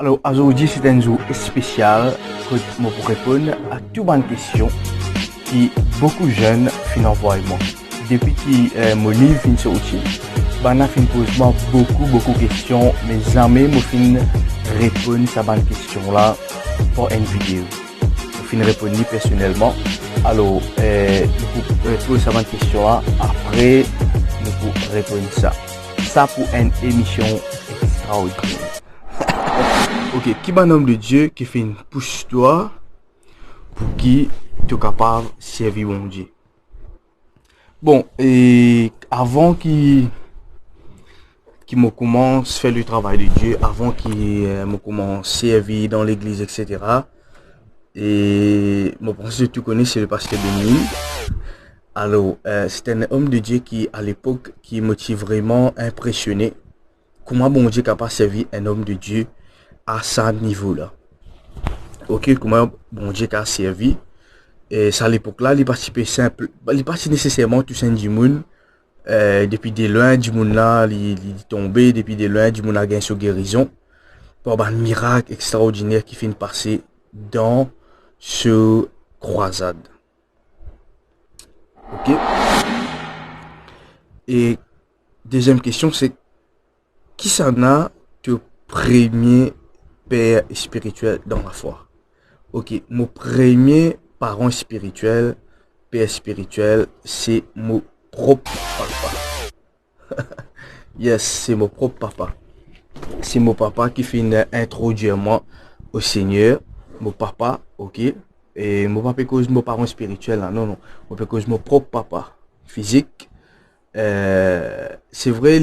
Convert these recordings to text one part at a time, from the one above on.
Alors aujourd'hui c'est un jour spécial que je pour répondre à toutes les questions qui beaucoup de jeunes fin envoient moi. Depuis que mon livre fin sorti, ben fin pose moi beaucoup de questions, mais jamais moi fin répondre à ces questions là pour une vidéo. Je fin répondre personnellement. Alors nous poser ces questions là après nous pour répondre ça. Ça pour une émission extraordinaire. Ok, qui est un homme de Dieu qui fait une pousse-toi pour qui tu es capable de servir mon Dieu. Bon, et avant qu'il me commence à faire le travail de Dieu, avant qu'il me commence à servir dans l'église, etc. Et je pense que tu connais, c'est le pasteur Béni. Alors, c'est un homme de Dieu qui, à l'époque, qui m'a vraiment impressionné. Comment bon Dieu est capable de servir un homme de Dieu à ce niveau-là. Ok, comment bon Dieu a servi. Et ça à l'époque là, il participait simple, il participait nécessairement tout sein du monde. Depuis des loin du monde là, il tombé, depuis des loin du monde a gagné sa guérison. Pour un miracle extraordinaire qui finit passer dans ce croisade. Ok. Et deuxième question, c'est qui s'en a le premier père spirituel dans la foi? Ok, mon premier parent spirituel, père spirituel, c'est mon propre papa. Yes, c'est mon propre papa. C'est mon papa qui finit introduire moi au Seigneur. Mon papa, ok. Et mon papa cause mon parent spirituel, là. Non. Mon papa cause mon propre papa physique. C'est vrai,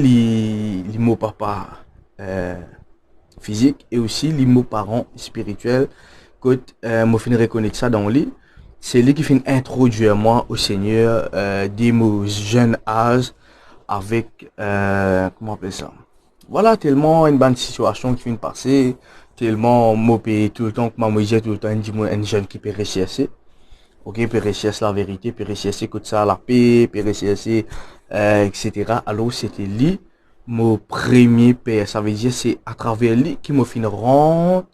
mon papa physique et aussi les mots parents spirituels. Quand moi fin reconnaître ça dans lui, c'est lui qui fin introduire moi au Seigneur dès mon jeune âge avec comment on appelle ça. Voilà, tellement une bonne situation qui finit de passer, tellement moi tout le temps que moi disais tout le temps un jeune qui peut rechercher. Ok, peut rechercher la vérité, peut rechercher que ça la paix, peut rechercher etc. Alors c'était lui mon premier père, ça veut dire c'est à travers lui qui m'a fait rendre,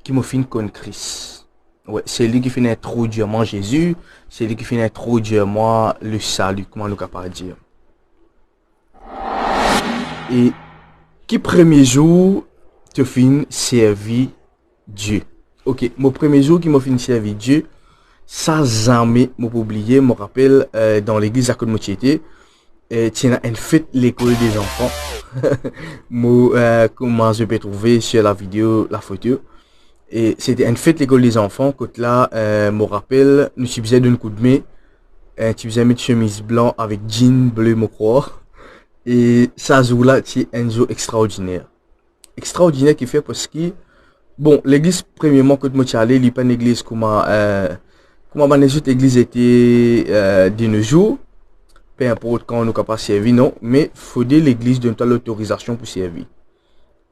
qui m'a fait connaître Christ. Ouais, c'est lui qui fait introduire moi Jésus, c'est lui qui fait introduire moi le salut, comment nous capable dire. Et qui premier jour te fin servi Dieu. Ok, mon premier jour qui m'a fin servi Dieu, ça jamais m'a oublié, me rappelle dans l'église à côté de Motiété. Tiens, une fête l'école des enfants. Comment je peux trouver sur la vidéo, la photo. Et c'était une fête l'école des enfants. Quand là, me rappelle, nous subisons d'un coup de main. Tu faisais mettre chemise blanc avec jean bleu, me croire. Et ça jour là, c'est un jour extraordinaire. Extraordinaire qui fait parce que, bon, l'église, premièrement, quand moi suis allé, il n'y a pas une église comment les autres églises étaient de nos jours. Peu importe quand on est capable de servir, non, mais il faut que l'église donne l'autorisation pour servir.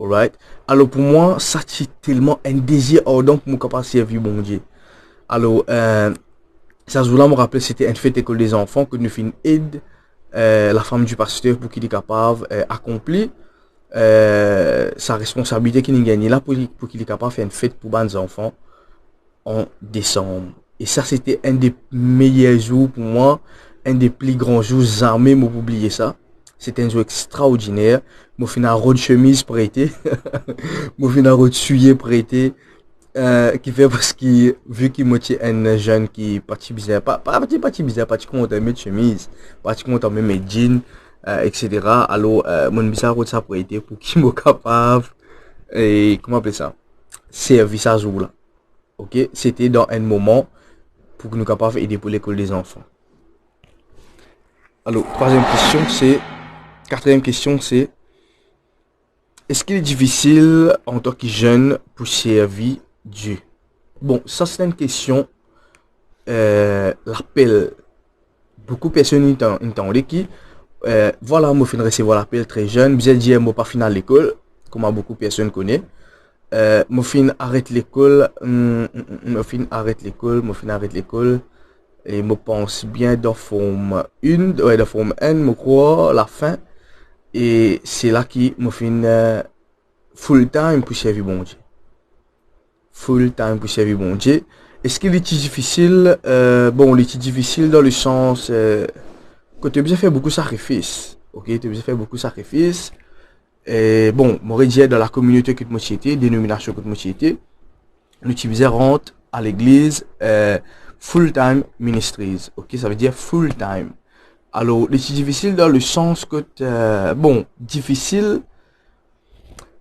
Alright? Alors pour moi, ça c'est tellement un désir ardent pour moi capable de servir mon Dieu. Alors, ça jour-là me rappelle, c'était une fête école des enfants que nous finissons aide la femme du pasteur pour qu'il est capable d'accomplir sa responsabilité qu'il a gagnée là pour qu'il est capable de faire une fête pour les enfants en décembre. Et ça c'était un des meilleurs jours pour moi. Un des plus grands jours, jamais m'ont oublié ça. C'était un jour extraordinaire. Moi, fin à robe chemise prêtée. Moi, fin à robe souillé prêtée. Qui fait parce que, vu qu'il m'a un jeune qui parti bizarre, pas bizarre, parti content mettre chemise, parti content mettre jeans, etc. Alors, mon bizarre robe ça prêté pour qu'il m'ait capable, et, comment appeler ça? Servir ça jour là. Ok? C'était dans un moment pour que nous capables aider pour l'école des enfants. Alors, quatrième question, c'est, est-ce qu'il est difficile en tant que jeune pour servir Dieu? Bon, ça c'est une question, l'appel, beaucoup de personnes entendent qui, voilà, moi fin recevoir l'appel très jeune, vous avez dit, moi pas fin à l'école, comme beaucoup de personnes connaissent, moi fin arrête l'école, et je pense bien dans forme 1, dans forme 1, je crois, la fin. Et c'est là qui me fin full time pour servir bon Dieu. Full time pour servir bon Dieu. Est-ce qu'il est difficile? Bon, il est difficile dans le sens que tu as besoin de faire beaucoup de sacrifices. Ok, tu as besoin de faire beaucoup de sacrifices. Et bon, moi, je dis dans la communauté que moi j'étais, dénomination que moi j'étais, nous utiliser rente à l'église full time ministries. Ok, ça veut dire full time. Alors, c'est difficile dans le sens que bon, difficile.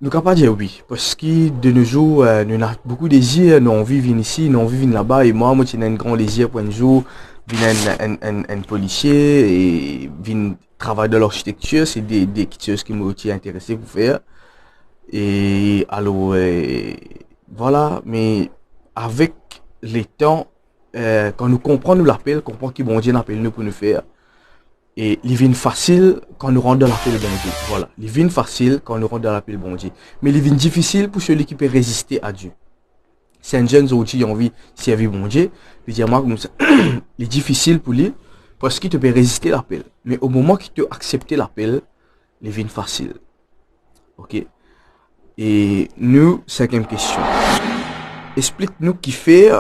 Nous ne pouvons pas dire oui, parce que de nos jours, nous avons beaucoup de désirs, nous envie de venir ici, nous envie de venir là-bas, et moi, j'ai un grand désir pour un jour, venir un policier, et venir travailler dans l'architecture, c'est des choses qui m'ont intéressé pour faire. Et alors, voilà, mais avec les temps, quand nous comprenons l'appel, comprenons que bon Dieu l'appelle nous pour nous faire, et il vient facile quand nous rentrons dans l'appel de bon Dieu. Voilà. Il vient facile quand nous rentrons dans l'appel de bon Dieu. Mais il vient difficile pour celui qui peut résister à Dieu. C'est un jeune qui a envie de servir bon Dieu. Il dit moi comme ça. Il est difficile pour lui parce qu'il te peut résister à l'appel. Mais au moment qu'il te accepte l'appel, il vient facile. Ok. Et nous, cinquième question. Explique-nous qui fait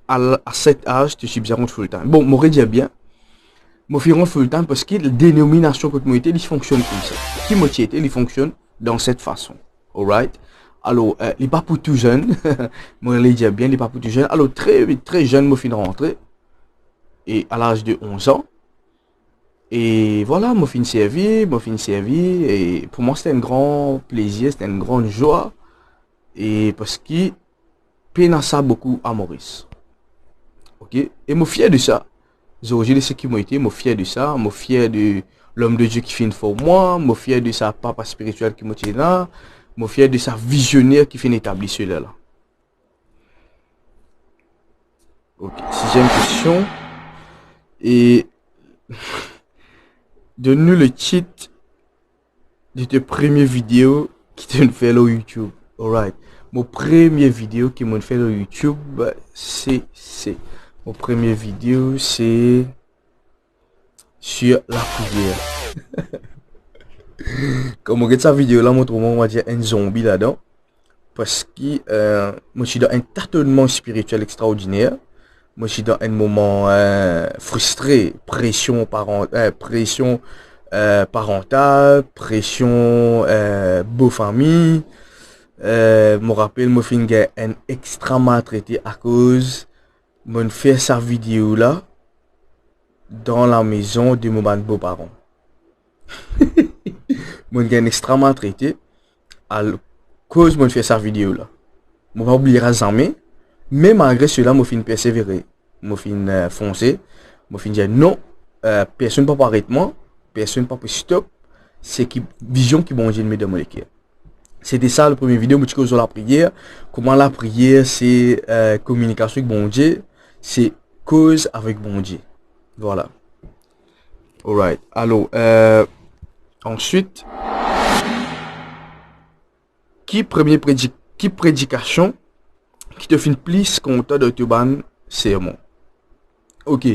à cet âge tu suis bien contre full time. Bon, m'aurait dit bien. Moi, je suis full time parce que la dénomination que moi il fonctionne comme ça. Qui moi il fonctionne dans cette façon. Alright? Alors, il n'est pas pour tout jeune. Moi, je dis bien, il n'est pas pour tout jeune. Alors, très jeune, moi, je suis rentré. Et à l'âge de 11 ans. Et voilà, moi, je suis servi. Et pour moi, c'était un grand plaisir, c'était une grande joie. Et parce que, peine ça beaucoup à Maurice. Ok? Et je suis fier de ça. J'ai de ce qui m'a été, je suis fier de ça, je suis fier de l'homme de Dieu qui fait pour moi, je suis fier de sa papa spirituel qui m'a été là, je suis fier de sa visionnaire qui fait établir cela là. Ok, sixième question. Et donne-nous le titre de tes premières vidéos qui t'ont fait sur YouTube. Alright. Mon première vidéo qui m'a fait sur YouTube, c'est mon première vidéo, c'est sur la prière. Comme on regarde cette vidéo là, on va dire un zombie là-dedans. Parce que moi je suis dans un tâtonnement spirituel extraordinaire. Moi je suis dans un moment frustré, pression parentale, pression beau famille. Me rappelle, moi j'ai un extra maltraité à cause mon fait sa vidéo là dans la maison de mon beau-parent. Mon gain extrêmement traité à cause mon fait sa vidéo là. Mon pas oublier jamais, mais malgré cela, mon fin persévérer, mon fin foncer, mon fin dire non, personne pas arrêter moi, personne pas stop, c'est qui vision qui bon Dieu me donne mon cœur. C'était ça le premier vidéo, moi sur la prière, comment la prière c'est communication avec bon Dieu. C'est cause avec bon Dieu. Voilà. Alright. Alors, ensuite, qui prédication qui te fait plus content de ton ban sermon. Ok.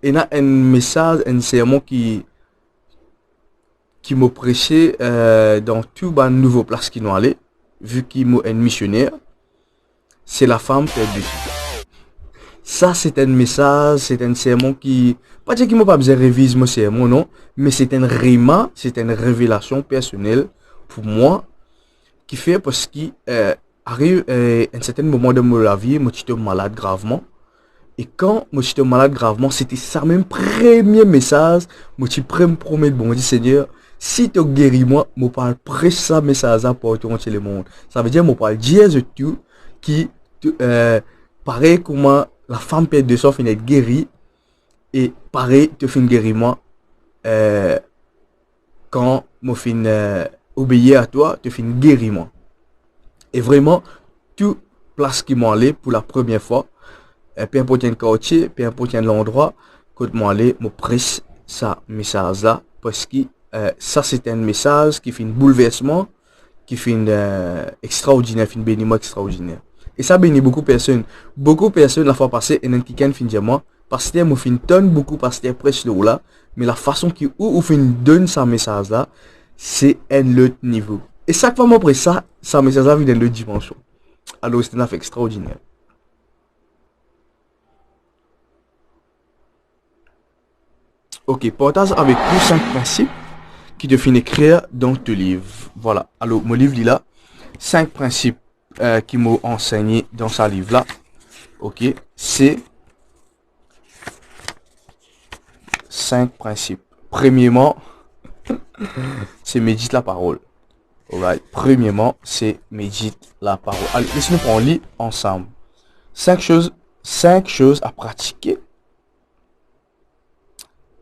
Et là, un message, un sermon qui m'a prêché dans tout ban nouveau place qui nous allait, vu qu'il m'a un missionnaire, c'est la femme perdue. Ça, c'est un message, c'est un sermon qui... Pas dire qu'il m'a pas besoin de réviser mon sermon, non. Mais c'est un réma, c'est une révélation personnelle pour moi. Qui fait parce qu'il arrive un certain moment de ma vie, moi j'étais malade gravement. Et quand moi j'étais malade gravement, c'était ça même premier message. Moi je promets bon Dieu Seigneur, si tu guéris moi, je parle presque ça message pour tout le monde. Ça veut dire je parle Dieu de tout qui pareil comment la femme perd de sang finit être guérie et pareil te fin guérir moi quand moi fin obéir à toi te fin guérir moi. Et vraiment tout place qui m'en allait pour la première fois, peu importe un quartier, peu importe un endroit, quand m'en allait, me presse ça message là parce que ça c'est un message qui fait un bouleversement, qui fait extraordinaire, fait une béniment extraordinaire. Et ça bénit beaucoup de personnes. Beaucoup de personnes la fois passée, et qui fin dire moi, pasteur me fin tonne beaucoup pasteur prêche là, mais la façon qui ou fin donne sa message là, c'est un autre niveau. Et chaque fois après ça, ça me sert dans une autre dimension. Alors c'est un affaire extraordinaire. Ok, partage avec nous 5 principes qui te finissent écrire dans ton livre. Voilà. Alors, mon livre, il a 5 principes qui m'ont enseigné dans ce livre-là. Ok, c'est 5 principes. Premièrement, c'est médite la parole. Alright. Premièrement, c'est médite la parole. Allez, laissez-nous prendre lit ensemble. 5 choses à pratiquer.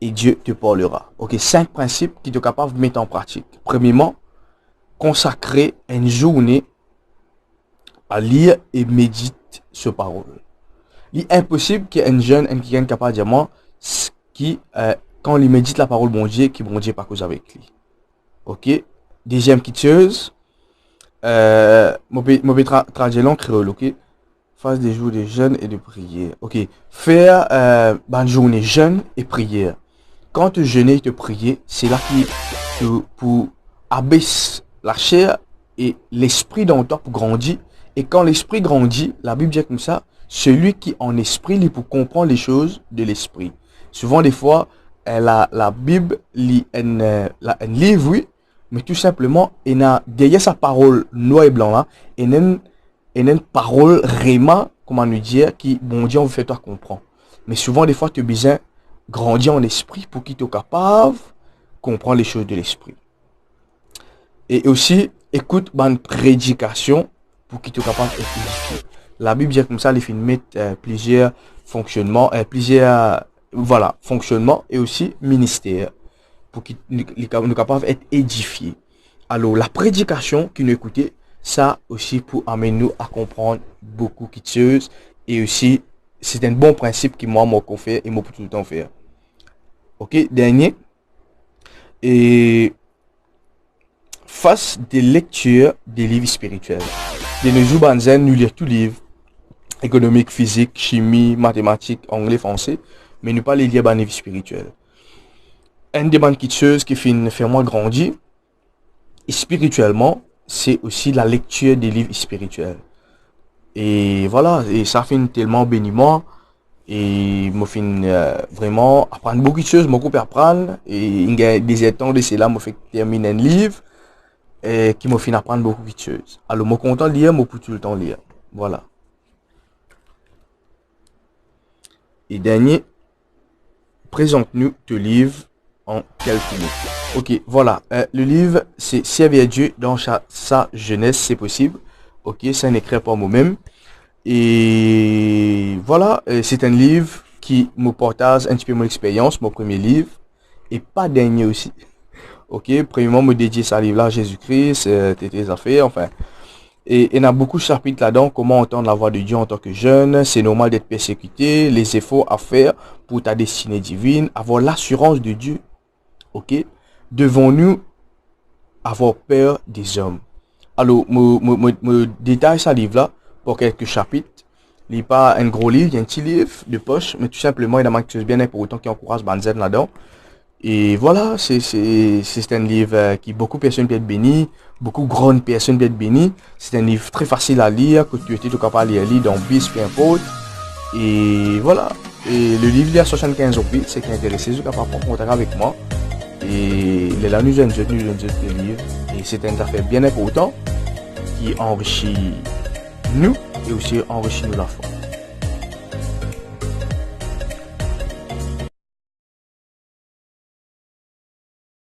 Et Dieu te parlera. Ok, 5 principes qui te capable de mettre en pratique. Premièrement, consacrer une journée à lire et méditer sur parole. Il est impossible qu'un jeune, un quelqu'un capable de dire moi, qui, quand il médite la parole bon Dieu, qui bon Dieu pas cause avec lui. Ok, deuxième chose, mon traduire en créole, ok, phase des jours de jeûne et de prière. Ok, faire une journée jeûne et prière. Quand tu jeûnes et te prier, c'est là pour abaisser la chair et l'esprit dans toi pour grandir. Et quand l'esprit grandit, la Bible dit comme ça, celui qui en esprit lit pour comprendre les choses de l'esprit. Souvent des fois, la Bible lit un livre, oui, mais tout simplement, il y a derrière sa parole noir et blanc là, il y a une parole réma, comment nous dire, qui, bon Dieu, on fait toi comprendre. Mais souvent des fois, tu as besoin grandir en esprit pour qu'il soit capable de comprendre les choses de l'esprit. Et aussi, écoute une prédication pour qu'il soit capable d'être édifié. La Bible dit comme ça, les films mettent plusieurs fonctionnements, fonctionnements et aussi ministères pour qu'il soit capable d'être édifié. Alors, la prédication qu'il nous écoutez, ça aussi pour amener nous à comprendre beaucoup de choses et aussi c'est un bon principe qui moi m'a fait et m'a tout le temps faire. Ok, dernier. Et face des lectures des livres spirituels. De nos jours, nous lisons tous les livres économique, physique, chimie, mathématiques, anglais, français, mais nous pas les lire dans les livres spirituels. Une des bonnes choses qui fait moi grandir spirituellement, c'est aussi la lecture des livres spirituels. Et voilà, et ça fait tellement béniment. Et me fait vraiment apprendre beaucoup de choses, beaucoup apprendre. Et il y a des temps de cela, me fait terminer un livre et qui me fait apprendre beaucoup de choses. Alors, je suis content de lire, je peux tout le temps lire. Voilà. Et dernier, présente-nous ton livre en quelques mots. Ok, voilà. Le livre, c'est Servir Dieu dans sa jeunesse, c'est possible. Ok, c'est un écrit par moi-même. Et voilà, c'est un livre qui me partage un petit peu mon expérience, mon premier livre. Et pas dernier aussi. Ok, premièrement, me dédier ce livre-là à Jésus-Christ, tes affaires, enfin. Et il y a beaucoup de chapitres là-dedans, comment entendre la voix de Dieu en tant que jeune, c'est normal d'être persécuté, les efforts à faire pour ta destinée divine, avoir l'assurance de Dieu. Ok, devons-nous avoir peur des hommes? Alors, me détaille ce livre-là pour quelques chapitres. Il n'est pas un gros livre, il y a un petit livre de poche, mais tout simplement, il y a quelque chose bien pour autant qui encourage Banzen là-dedans. Et voilà, c'est un livre qui beaucoup de personnes peuvent être bénies, beaucoup de grandes personnes peuvent être bénies. C'est un livre très facile à lire, que tu étais capable de lire dans bis, peu importe. Et voilà, et le livre il est à 75 euros, c'est qui est intéressé, vous capable prendre contact avec moi. Et il est là, nous avons le livre. Et c'est une affaire bien important qui enrichit nous et aussi enrichit nous la foi.